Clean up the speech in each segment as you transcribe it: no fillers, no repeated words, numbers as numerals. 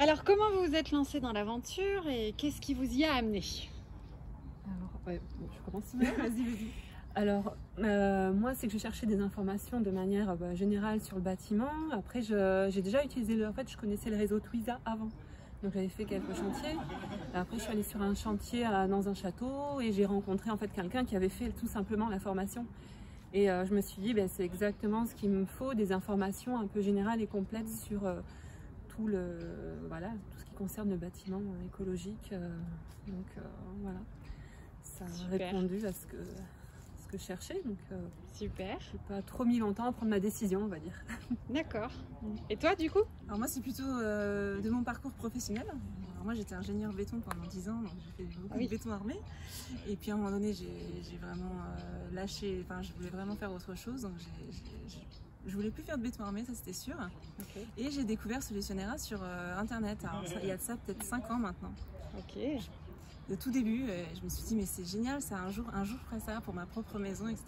Alors, comment vous vous êtes lancé dans l'aventure et qu'est-ce qui vous y a amené? Alors, ouais, bon, je commence. Ouais, vas-y. Alors, moi, c'est que je cherchais des informations de manière générale sur le bâtiment. Après, j'ai déjà utilisé, en fait, je connaissais le réseau Twiza avant. Donc, j'avais fait quelques chantiers. Après, je suis allée sur un chantier dans un château et j'ai rencontré en fait quelqu'un qui avait fait tout simplement la formation. Et je me suis dit, ben, c'est exactement ce qu'il me faut, des informations un peu générales et complètes sur voilà, tout ce qui concerne le bâtiment écologique. Donc, voilà, ça a Super. répondu à ce que je cherchais. Donc, Super. je n'ai pas trop mis longtemps à prendre ma décision, on va dire. D'accord. Et toi, du coup? Alors moi, c'est plutôt de mon parcours professionnel. Alors moi, j'étais ingénieur béton pendant 10 ans, donc j'ai fait beaucoup de béton armé. Et puis à un moment donné, j'ai vraiment lâché, enfin, je voulais vraiment faire autre chose. Donc je voulais plus faire de béton armé, ça c'était sûr. Ok. Et j'ai découvert Solutionera sur Internet. Alors, il y a de ça peut-être 5 ans maintenant. Ok. De tout début, je me suis dit mais c'est génial, ça un jour je ferai ça pour ma propre maison, etc.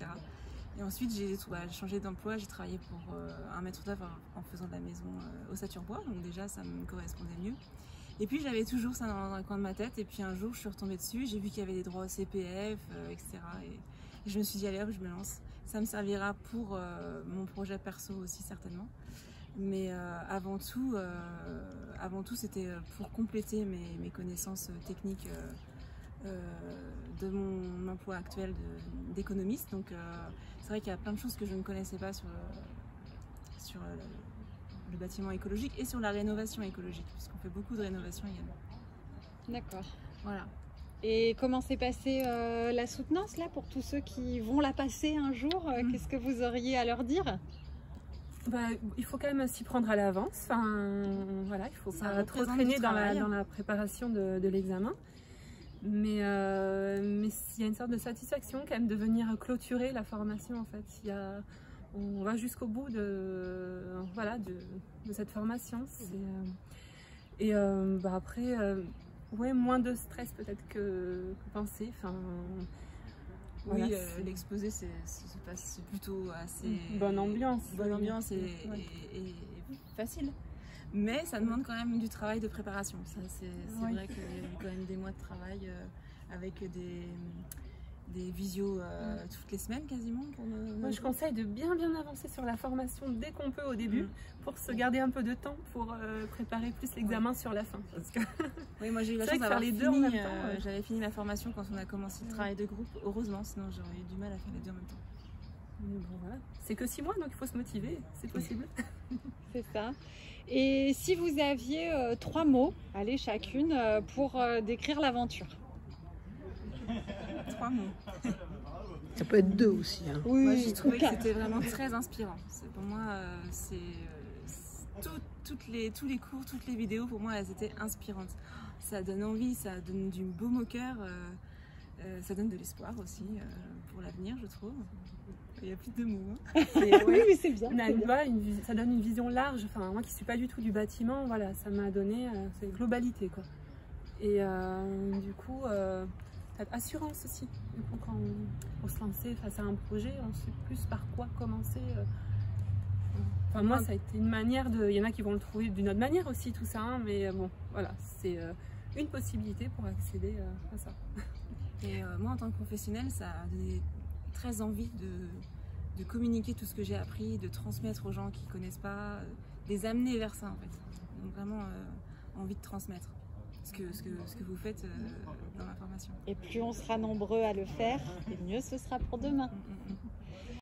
Et ensuite j'ai changé d'emploi, j'ai travaillé pour un maître d'œuvre en faisant de la maison au Saturbois, donc déjà ça me correspondait mieux. Et puis j'avais toujours ça dans le coin de ma tête, et puis un jour je suis retombée dessus, j'ai vu qu'il y avait des droits au CPF, etc. Et je me suis dit allez hop, je me lance. Ça me servira pour mon projet perso aussi certainement. Mais avant tout c'était pour compléter mes connaissances techniques de mon emploi actuel d'économiste. Donc c'est vrai qu'il y a plein de choses que je ne connaissais pas sur le bâtiment écologique et sur la rénovation écologique, puisqu'on fait beaucoup de rénovation également. D'accord. Voilà. Et comment s'est passée la soutenance là pour tous ceux qui vont la passer un jour? Qu'est-ce que vous auriez à leur dire? Bah, il faut quand même s'y prendre à l'avance. Enfin, voilà, il faut pas trop traîner dans la préparation de l'examen. Mais il y a une sorte de satisfaction quand même de venir clôturer la formation en fait. On va jusqu'au bout voilà, de cette formation. Bah après, ouais, moins de stress peut-être que pensé. Enfin, oui, voilà, l'exposé c'est plutôt assez bonne ambiance. Bonne ambiance et facile. Mais ça demande quand même du travail de préparation. C'est vrai qu'il y a eu quand même des mois de travail avec des visios toutes les semaines quasiment. Moi, je conseille de bien avancer sur la formation dès qu'on peut au début pour se garder un peu de temps pour préparer plus l'examen sur la fin. Parce que oui, moi j'ai eu la chance d'avoir les deux en même temps. J'avais fini la formation quand on a commencé le travail de groupe, heureusement, sinon j'aurais eu du mal à faire les deux en même temps. Mais bon, voilà. C'est que 6 mois, donc il faut se motiver, c'est possible. C'est ça. Et si vous aviez 3 mots, allez chacune, pour décrire l'aventure? 3 mots. Ça peut être 2 aussi. Hein. Oui, moi j'ai trouvé que c'était vraiment très inspirant. Pour moi, tous les cours, toutes les vidéos, pour moi elles étaient inspirantes. Ça donne envie, ça donne du baume au cœur, ça donne de l'espoir aussi pour l'avenir, je trouve. Il n'y a plus de mots. Hein. Oui, mais c'est bien. Ça donne une vision large. Enfin, moi qui ne suis pas du tout du bâtiment, voilà, ça m'a donné cette globalité, quoi. Et du coup, cette assurance aussi. Du coup, quand on se lancer face à un projet, on sait plus par quoi commencer. Enfin, moi, ça a été une manière de... Il y en a qui vont le trouver d'une autre manière aussi, tout ça. Hein, mais bon, voilà, c'est une possibilité pour accéder à ça. Et moi, en tant que professionnelle, ça a donné très envie de communiquer tout ce que j'ai appris, de transmettre aux gens qui ne connaissent pas, les amener vers ça en fait. Donc vraiment envie de transmettre ce que vous faites dans la formation. Et plus on sera nombreux à le faire, et mieux ce sera pour demain.